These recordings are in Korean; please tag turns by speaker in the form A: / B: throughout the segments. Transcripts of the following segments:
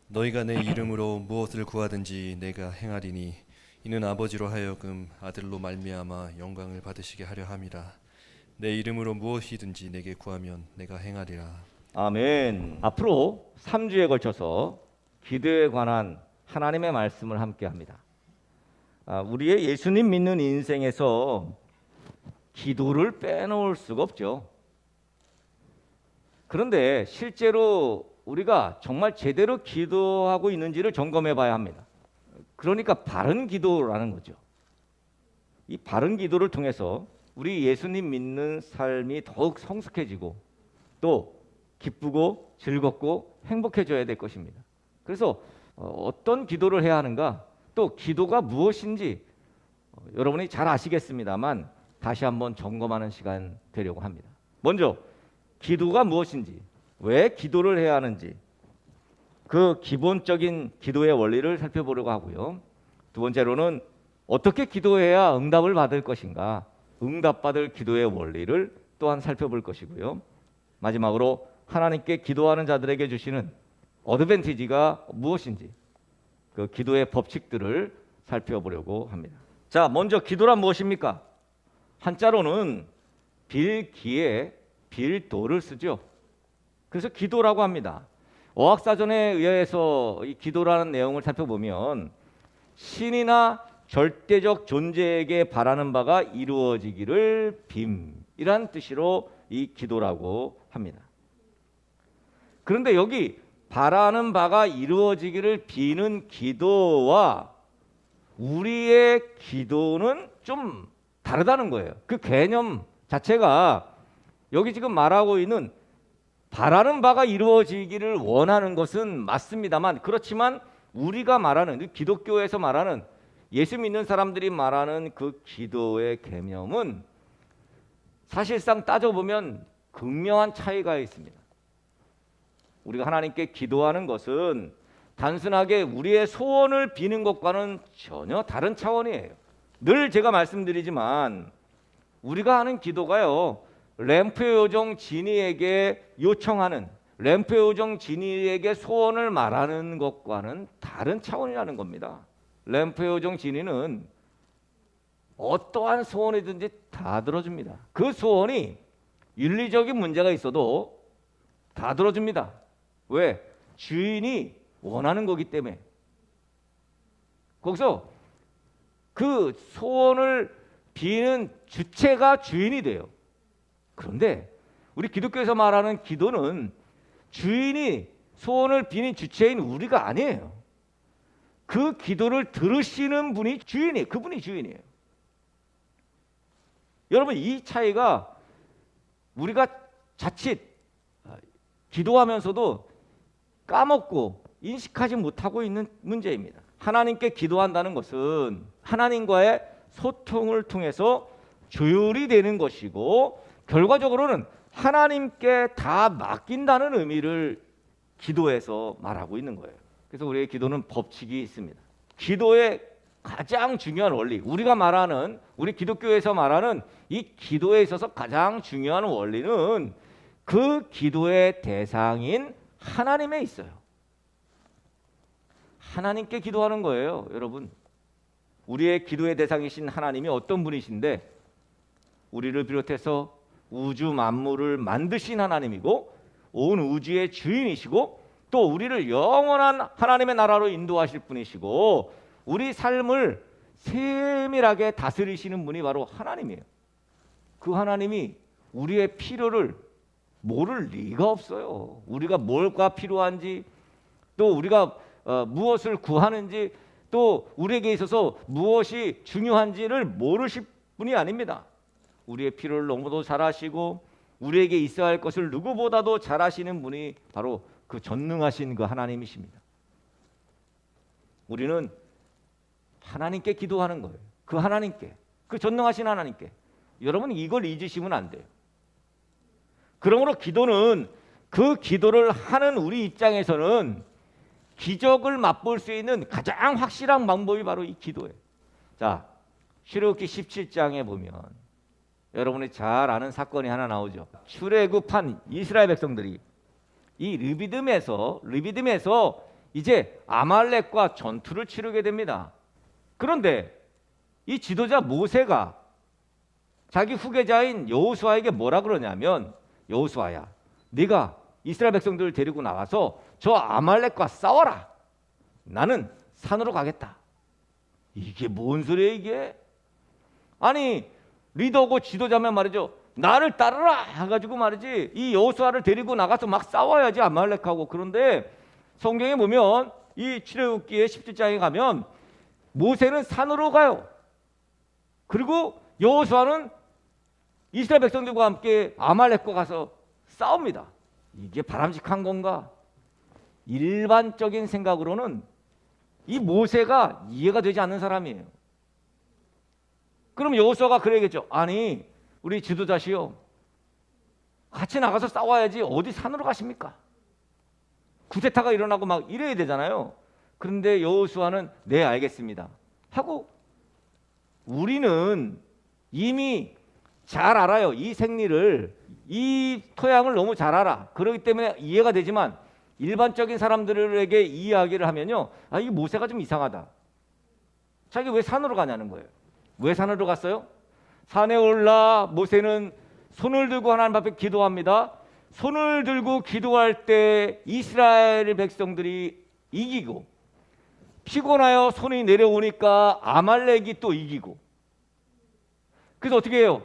A: 너희가 내 이름으로 무엇을 구하든지 내가 행하리니 이는 아버지로 하여금 아들로 말미암아 영광을 받으시게 하려 함이라. 내 이름으로 무엇이든지 내게 구하면 내가 행하리라.
B: 아멘. 앞으로 3주에 걸쳐서 기도에 관한 하나님의 말씀을 함께 합니다. 우리의 예수님 믿는 인생에서 기도를 빼놓을 수가 없죠. 그런데 실제로 우리가 정말 제대로 기도하고 있는지를 점검해 봐야 합니다. 그러니까 바른 기도라는 거죠. 이 바른 기도를 통해서 우리 예수님 믿는 삶이 더욱 성숙해지고 또 기쁘고 즐겁고 행복해져야 될 것입니다. 그래서 어떤 기도를 해야 하는가, 또 기도가 무엇인지 여러분이 잘 아시겠습니다만 다시 한번 점검하는 시간 되려고 합니다. 먼저 기도가 무엇인지, 왜 기도를 해야 하는지, 그 기본적인 기도의 원리를 살펴보려고 하고요. 두 번째로는 어떻게 기도해야 응답을 받을 것인가, 응답받을 기도의 원리를 또한 살펴볼 것이고요. 마지막으로 하나님께 기도하는 자들에게 주시는 어드밴티지가 무엇인지, 그 기도의 법칙들을 살펴보려고 합니다. 자, 먼저 기도란 무엇입니까? 한자로는 빌기에 빌도를 쓰죠. 그래서 기도라고 합니다. 어학사전에 의해서 이 기도라는 내용을 살펴보면 신이나 절대적 존재에게 바라는 바가 이루어지기를 빔이란 뜻으로 이 기도라고 합니다. 그런데 여기 바라는 바가 이루어지기를 비는 기도와 우리의 기도는 좀 다르다는 거예요. 그 개념 자체가 여기 지금 말하고 있는 바라는 바가 이루어지기를 원하는 것은 맞습니다만, 그렇지만 우리가 말하는, 기독교에서 말하는, 예수 믿는 사람들이 말하는 그 기도의 개념은 사실상 따져보면 극명한 차이가 있습니다. 우리가 하나님께 기도하는 것은 단순하게 우리의 소원을 비는 것과는 전혀 다른 차원이에요. 늘 제가 말씀드리지만 우리가 하는 기도가요, 램프의 요정 지니에게 요청하는, 램프의 요정 지니에게 소원을 말하는 것과는 다른 차원이라는 겁니다. 램프의 요정 지니는 어떠한 소원이든지 다 들어줍니다. 그 소원이 윤리적인 문제가 있어도 다 들어줍니다. 왜? 주인이 원하는 거기 때문에. 거기서 그 소원을 비는 주체가 주인이 돼요. 그런데 우리 기독교에서 말하는 기도는 주인이, 소원을 비는 주체인 우리가 아니에요. 그 기도를 들으시는 분이 주인이에요. 그분이 주인이에요. 여러분, 이 차이가 우리가 자칫 기도하면서도 까먹고 인식하지 못하고 있는 문제입니다. 하나님께 기도한다는 것은 하나님과의 소통을 통해서 조율이 되는 것이고, 결과적으로는 하나님께 다 맡긴다는 의미를 기도에서 말하고 있는 거예요. 그래서 우리의 기도는 법칙이 있습니다. 기도의 가장 중요한 원리, 우리가 말하는, 우리 기독교에서 말하는 이 기도에 있어서 가장 중요한 원리는 그 기도의 대상인 하나님에 있어요. 하나님께 기도하는 거예요, 여러분. 우리의 기도의 대상이신 하나님이 어떤 분이신데, 우리를 비롯해서 우주 만물을 만드신 하나님이고 온 우주의 주인이시고 또 우리를 영원한 하나님의 나라로 인도하실 분이시고 우리 삶을 세밀하게 다스리시는 분이 바로 하나님이에요. 그 하나님이 우리의 필요를 모를 리가 없어요. 우리가 뭘가 필요한지, 또 우리가 무엇을 구하는지, 또 우리에게 있어서 무엇이 중요한지를 모르실 분이 아닙니다. 우리의 필요를 너무도 잘 아시고 우리에게 있어야 할 것을 누구보다도 잘 아시는 분이 바로 그 전능하신 그 하나님이십니다. 우리는 하나님께 기도하는 거예요. 그 하나님께, 그 전능하신 하나님께. 여러분, 이걸 잊으시면 안 돼요. 그러므로 기도는, 그 기도를 하는 우리 입장에서는 기적을 맛볼 수 있는 가장 확실한 방법이 바로 이 기도예요. 자, 출애굽기 17장에 보면 여러분이 잘 아는 사건이 하나 나오죠. 출애굽한 이스라엘 백성들이 이 르비딤에서 이제 아말렉과 전투를 치르게 됩니다. 그런데 이 지도자 모세가 자기 후계자인 여호수아에게 뭐라 그러냐면, 여호수아야, 네가 이스라엘 백성들을 데리고 나가서 저 아말렉과 싸워라. 나는 산으로 가겠다. 이게 뭔 소리야 이게? 아니 리더고 지도자면 말이죠, 나를 따르라 해가지고 말이지 이 여호수아를 데리고 나가서 막 싸워야지 아말렉하고. 그런데 성경에 보면 이 출애굽기의 17장에 가면 모세는 산으로 가요. 그리고 여호수아는 이스라엘 백성들과 함께 아말렉과 가서 싸웁니다. 이게 바람직한 건가? 일반적인 생각으로는 이 모세가 이해가 되지 않는 사람이에요. 그럼 여호수아가 그래야겠죠. 아니 우리 지도자시여, 같이 나가서 싸워야지 어디 산으로 가십니까? 쿠데타가 일어나고 막 이래야 되잖아요. 그런데 여호수아는 네 알겠습니다 하고, 우리는 이미 잘 알아요. 이 생리를, 이 토양을 너무 잘 알아. 그렇기 때문에 이해가 되지만 일반적인 사람들에게 이야기를 하면요, 아, 이 모세가 좀 이상하다. 자기 왜 산으로 가냐는 거예요. 왜 산으로 갔어요? 산에 올라 모세는 손을 들고 하나님 앞에 기도합니다. 손을 들고 기도할 때 이스라엘 백성들이 이기고, 피곤하여 손이 내려오니까 아말렉이 또 이기고. 그래서 어떻게 해요?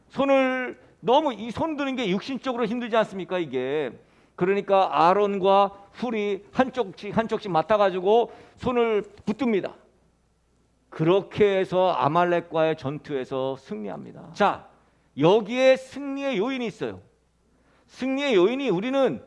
B: 손을 너무 이 손 드는 게 육신적으로 힘들지 않습니까 이게? 그러니까 아론과 훌이 한쪽씩 맡아가지고 손을 붙듭니다. 그렇게 해서 아말렉과의 전투에서 승리합니다. 자, 여기에 승리의 요인이 있어요. 승리의 요인이, 우리는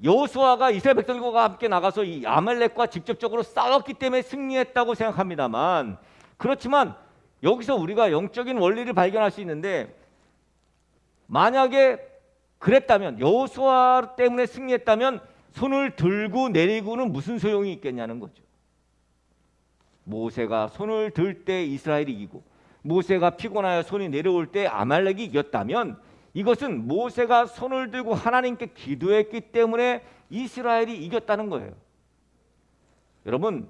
B: 여호수아가 이스라엘 백성들과 함께 나가서 이 아말렉과 직접적으로 싸웠기 때문에 승리했다고 생각합니다만, 그렇지만 여기서 우리가 영적인 원리를 발견할 수 있는데, 만약에 그랬다면, 여호수아 때문에 승리했다면 손을 들고 내리고는 무슨 소용이 있겠냐는 거죠. 모세가 손을 들 때 이스라엘이 이기고, 모세가 피곤하여 손이 내려올 때 아말렉이 이겼다면, 이것은 모세가 손을 들고 하나님께 기도했기 때문에 이스라엘이 이겼다는 거예요. 여러분,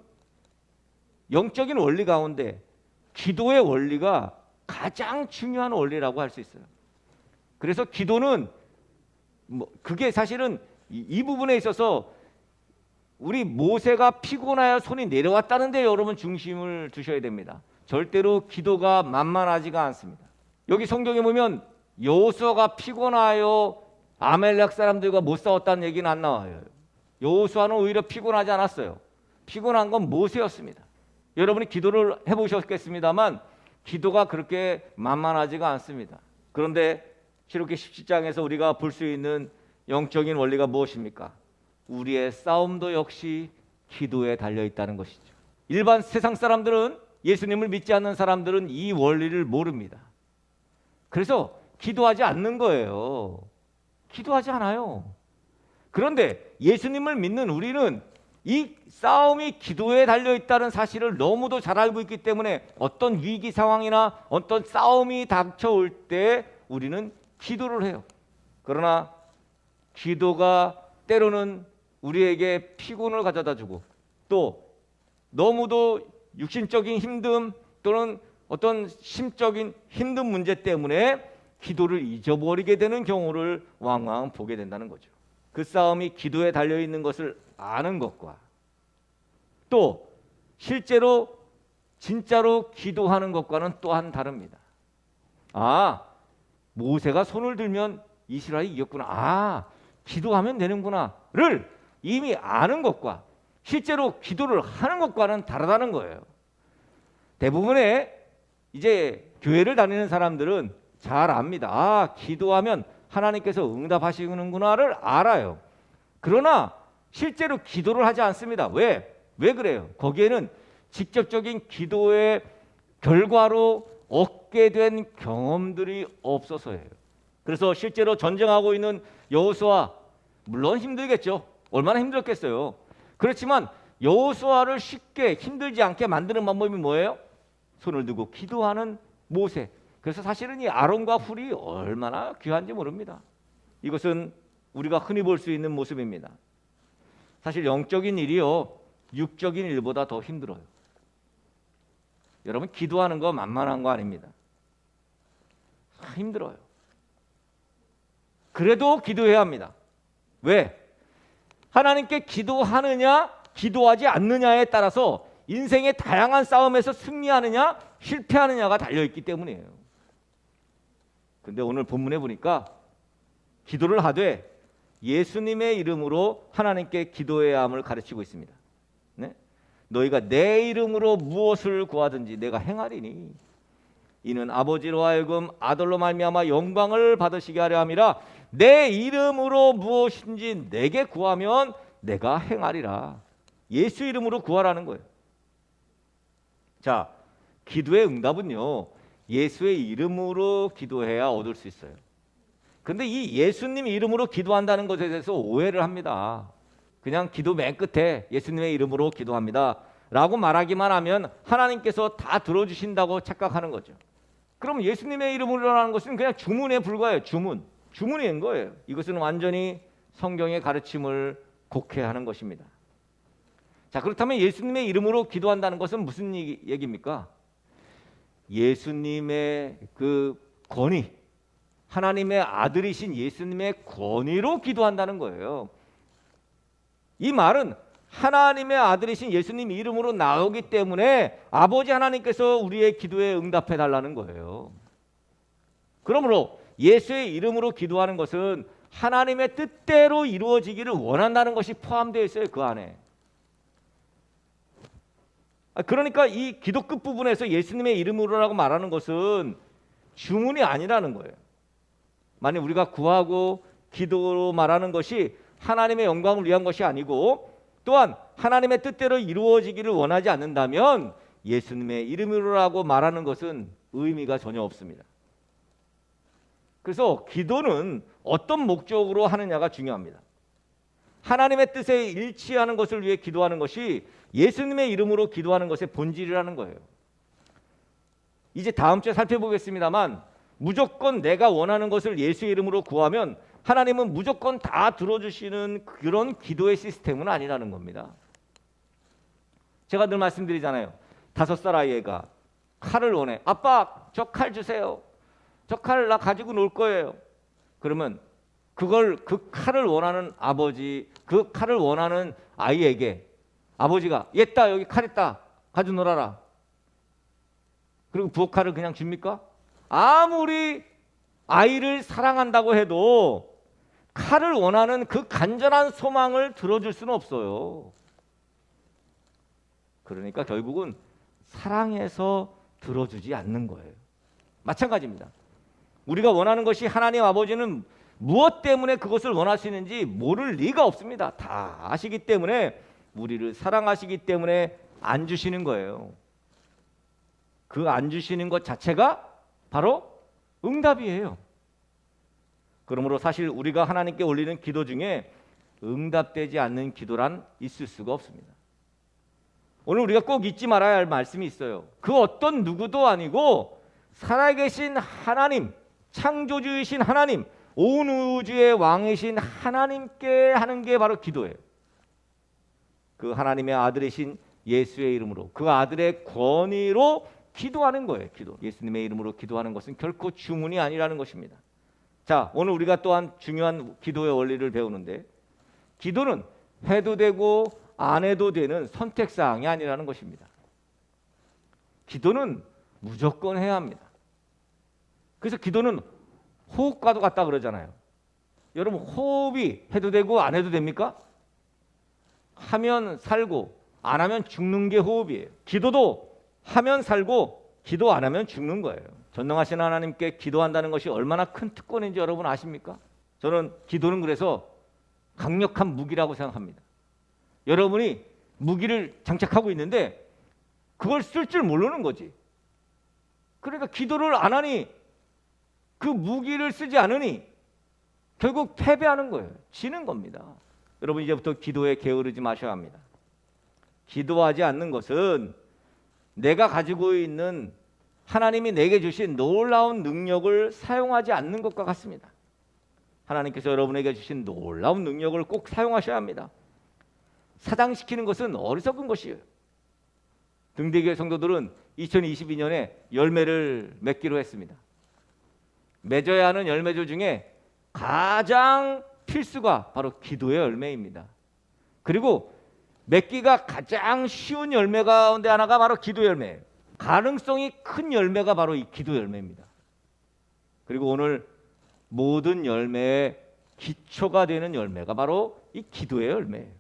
B: 영적인 원리 가운데 기도의 원리가 가장 중요한 원리라고 할 수 있어요. 그래서 기도는 그게 사실은 이 부분에 있어서 우리 모세가 피곤하여 손이 내려왔다는 데 여러분 중심을 두셔야 됩니다. 절대로 기도가 만만하지가 않습니다. 여기 성경에 보면 여호수아가 피곤하여 아말렉 사람들과 못 싸웠다는 얘기는 안 나와요. 여호수아는 오히려 피곤하지 않았어요. 피곤한 건 모세였습니다. 여러분이 기도를 해보셨겠습니다만 기도가 그렇게 만만하지가 않습니다. 그런데 출애굽기 17장에서 우리가 볼 수 있는 영적인 원리가 무엇입니까? 우리의 싸움도 역시 기도에 달려있다는 것이죠. 일반 세상 사람들은, 예수님을 믿지 않는 사람들은 이 원리를 모릅니다. 그래서 기도하지 않는 거예요. 기도하지 않아요. 그런데 예수님을 믿는 우리는 이 싸움이 기도에 달려있다는 사실을 너무도 잘 알고 있기 때문에 어떤 위기 상황이나 어떤 싸움이 닥쳐올 때 우리는 기도를 해요. 그러나 기도가 때로는 우리에게 피곤을 가져다 주고, 또 너무도 육신적인 힘듦 또는 어떤 심적인 힘든 문제 때문에 기도를 잊어버리게 되는 경우를 왕왕 보게 된다는 거죠. 그 싸움이 기도에 달려있는 것을 아는 것과, 또 실제로 진짜로 기도하는 것과는 또한 다릅니다. 아, 모세가 손을 들면 이스라엘이 이겼구나, 기도하면 되는구나를 이미 아는 것과 실제로 기도를 하는 것과는 다르다는 거예요. 대부분의 이제 교회를 다니는 사람들은 잘 압니다. 기도하면 하나님께서 응답하시는구나를 알아요. 그러나 실제로 기도를 하지 않습니다. 왜 그래요? 거기에는 직접적인 기도의 결과로 얻게 된 경험들이 없어서예요. 그래서 실제로 전쟁하고 있는 여호수아, 물론 힘들겠죠. 얼마나 힘들었겠어요. 그렇지만 여호수아를 쉽게 힘들지 않게 만드는 방법이 뭐예요? 손을 들고 기도하는 모세. 그래서 사실은 이 아론과 훌이 얼마나 귀한지 모릅니다. 이것은 우리가 흔히 볼 수 있는 모습입니다. 사실 영적인 일이요, 육적인 일보다 더 힘들어요. 여러분, 기도하는 거 만만한 거 아닙니다. 힘들어요. 그래도 기도해야 합니다. 왜? 하나님께 기도하느냐 기도하지 않느냐에 따라서 인생의 다양한 싸움에서 승리하느냐 실패하느냐가 달려있기 때문이에요. 근데 오늘 본문에 보니까 기도를 하되 예수님의 이름으로 하나님께 기도해야 함을 가르치고 있습니다. 네? 너희가 내 이름으로 무엇을 구하든지 내가 행하리니 이는 아버지로 하여금 아들로 말미암아 영광을 받으시게 하려 함이라. 내 이름으로 무엇인지 내게 구하면 내가 행하리라. 예수 이름으로 구하라는 거예요. 자, 기도의 응답은요, 예수의 이름으로 기도해야 얻을 수 있어요. 근데 이 예수님 이름으로 기도한다는 것에 대해서 오해를 합니다. 그냥 기도 맨 끝에 예수님의 이름으로 기도합니다 라고 말하기만 하면 하나님께서 다 들어주신다고 착각하는 거죠. 그럼 예수님의 이름으로라는 것은 그냥 주문에 불과해요. 주문인 거예요. 이것은 완전히 성경의 가르침을 곡해하는 것입니다. 자, 그렇다면 예수님의 이름으로 기도한다는 것은 무슨 얘기입니까? 예수님의 그 권위, 하나님의 아들이신 예수님의 권위로 기도한다는 거예요. 이 말은 하나님의 아들이신 예수님 이름으로 나오기 때문에 아버지 하나님께서 우리의 기도에 응답해 달라는 거예요. 그러므로 예수의 이름으로 기도하는 것은 하나님의 뜻대로 이루어지기를 원한다는 것이 포함되어 있어요. 그 안에. 그러니까 이 기도 끝 부분에서 예수님의 이름으로라고 말하는 것은 주문이 아니라는 거예요. 만약 우리가 구하고 기도로 말하는 것이 하나님의 영광을 위한 것이 아니고 또한 하나님의 뜻대로 이루어지기를 원하지 않는다면 예수님의 이름으로라고 말하는 것은 의미가 전혀 없습니다. 그래서 기도는 어떤 목적으로 하느냐가 중요합니다. 하나님의 뜻에 일치하는 것을 위해 기도하는 것이 예수님의 이름으로 기도하는 것의 본질이라는 거예요. 이제 다음 주에 살펴보겠습니다만 무조건 내가 원하는 것을 예수의 이름으로 구하면 하나님은 무조건 다 들어주시는 그런 기도의 시스템은 아니라는 겁니다. 제가 늘 말씀드리잖아요. 5살 아이가 칼을 원해. 아빠, 저 칼 주세요. 저 칼 나 가지고 놀 거예요. 그러면 그 칼을 원하는 아버지, 그 칼을 원하는 아이에게 아버지가 얘다 여기 칼 있다 가지고 놀아라. 그리고 부엌칼을 그냥 줍니까? 아무리 아이를 사랑한다고 해도 칼을 원하는 그 간절한 소망을 들어줄 수는 없어요. 그러니까 결국은 사랑해서 들어주지 않는 거예요. 마찬가지입니다. 우리가 원하는 것이 하나님 아버지는 무엇 때문에 그것을 원하시는지 모를 리가 없습니다. 다 아시기 때문에 우리를 사랑하시기 때문에 안 주시는 거예요. 그 안 주시는 것 자체가 바로 응답이에요. 그러므로 사실 우리가 하나님께 올리는 기도 중에 응답되지 않는 기도란 있을 수가 없습니다. 오늘 우리가 꼭 잊지 말아야 할 말씀이 있어요. 그 어떤 누구도 아니고 살아계신 하나님, 창조주이신 하나님, 온 우주의 왕이신 하나님께 하는 게 바로 기도예요. 그 하나님의 아들이신 예수의 이름으로 그 아들의 권위로 기도하는 거예요. 기도. 예수님의 이름으로 기도하는 것은 결코 주문이 아니라는 것입니다. 자, 오늘 우리가 또한 중요한 기도의 원리를 배우는데 기도는 해도 되고 안 해도 되는 선택사항이 아니라는 것입니다. 기도는 무조건 해야 합니다. 그래서 기도는 호흡과도 같다 그러잖아요. 여러분, 호흡이 해도 되고 안 해도 됩니까? 하면 살고 안 하면 죽는 게 호흡이에요. 기도도 하면 살고 기도 안 하면 죽는 거예요. 전능하신 하나님께 기도한다는 것이 얼마나 큰 특권인지 여러분 아십니까? 저는 기도는 그래서 강력한 무기라고 생각합니다. 여러분이 무기를 장착하고 있는데 그걸 쓸 줄 모르는 거지. 그러니까 기도를 안 하니 그 무기를 쓰지 않으니 결국 패배하는 거예요. 지는 겁니다. 여러분 이제부터 기도에 게으르지 마셔야 합니다. 기도하지 않는 것은 내가 가지고 있는 하나님이 내게 주신 놀라운 능력을 사용하지 않는 것과 같습니다. 하나님께서 여러분에게 주신 놀라운 능력을 꼭 사용하셔야 합니다. 사장시키는 것은 어리석은 것이에요. 등대교회 성도들은 2022년에 열매를 맺기로 했습니다. 맺어야 하는 열매들 중에 가장 필수가 바로 기도의 열매입니다. 그리고 맺기가 가장 쉬운 열매 가운데 하나가 바로 기도 열매예요. 가능성이 큰 열매가 바로 이 기도 열매입니다. 그리고 오늘 모든 열매의 기초가 되는 열매가 바로 이 기도의 열매예요.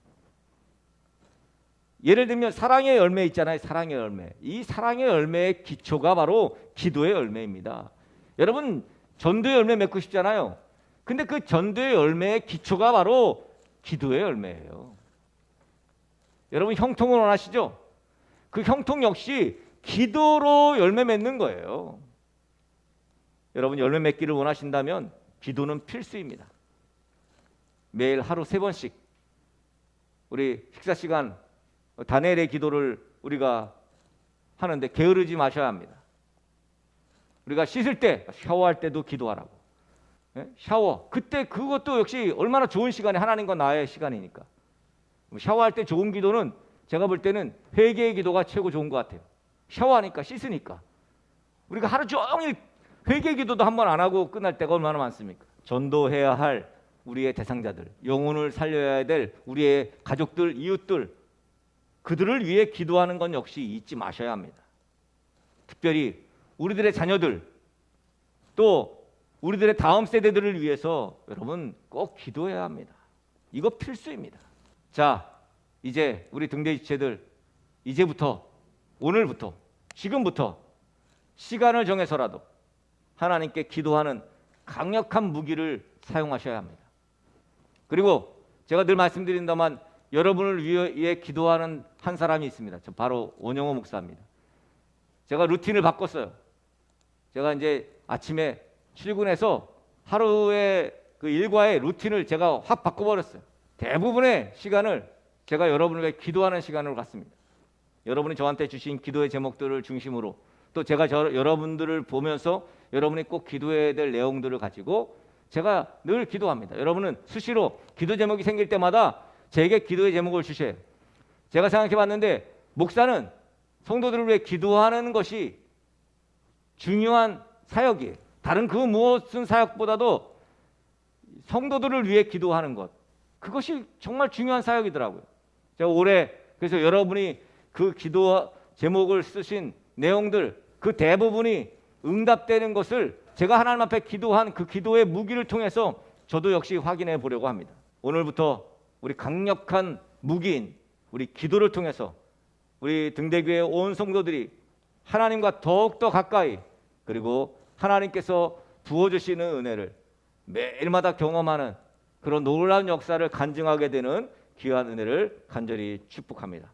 B: 예를 들면 사랑의 열매 있잖아요. 사랑의 열매. 이 사랑의 열매의 기초가 바로 기도의 열매입니다. 여러분 전도의 열매 맺고 싶잖아요. 근데 그 전도의 열매의 기초가 바로 기도의 열매예요. 여러분 형통을 원하시죠? 그 형통 역시 기도로 열매 맺는 거예요. 여러분 열매 맺기를 원하신다면 기도는 필수입니다. 매일 하루 3번씩 우리 식사 시간 다니엘의 기도를 우리가 하는데 게으르지 마셔야 합니다. 우리가 씻을 때, 샤워할 때도 기도하라고. 샤워, 그때 그것도 역시 얼마나 좋은 시간이 하나님과 나의 시간이니까. 샤워할 때 좋은 기도는 제가 볼 때는 회개의 기도가 최고 좋은 것 같아요. 샤워하니까, 씻으니까. 우리가 하루 종일 회개 기도도 한 번 안 하고 끝날 때가 얼마나 많습니까? 전도해야 할 우리의 대상자들, 영혼을 살려야 될 우리의 가족들, 이웃들, 그들을 위해 기도하는 건 역시 잊지 마셔야 합니다. 특별히 우리들의 자녀들, 또 우리들의 다음 세대들을 위해서 여러분 꼭 기도해야 합니다. 이거 필수입니다. 자, 이제 우리 등대 지체들 이제부터, 오늘부터, 지금부터 시간을 정해서라도 하나님께 기도하는 강력한 무기를 사용하셔야 합니다. 그리고 제가 늘 말씀드린다만 여러분을 위해 기도하는 한 사람이 있습니다. 저 바로 원영호 목사입니다. 제가 루틴을 바꿨어요. 제가 이제 아침에 출근해서 하루의 그 일과의 루틴을 제가 확 바꿔버렸어요. 대부분의 시간을 제가 여러분을 위해 기도하는 시간으로 갖습니다. 여러분이 저한테 주신 기도의 제목들을 중심으로 또 제가 여러분들을 보면서 여러분이 꼭 기도해야 될 내용들을 가지고 제가 늘 기도합니다. 여러분은 수시로 기도 제목이 생길 때마다 제게 기도의 제목을 주셔요. 제가 생각해 봤는데 목사는 성도들을 위해 기도하는 것이 중요한 사역이에요. 다른 그 무엇은 사역보다도 성도들을 위해 기도하는 것, 그것이 정말 중요한 사역이더라고요. 제가 올해 그래서 여러분이 그 기도 제목을 쓰신 내용들 그 대부분이 응답되는 것을 제가 하나님 앞에 기도한 그 기도의 무기를 통해서 저도 역시 확인해 보려고 합니다. 오늘부터 우리 강력한 무기인 우리 기도를 통해서 우리 등대교회 온 성도들이 하나님과 더욱더 가까이 그리고 하나님께서 부어주시는 은혜를 매일마다 경험하는 그런 놀라운 역사를 간증하게 되는 귀한 은혜를 간절히 축복합니다.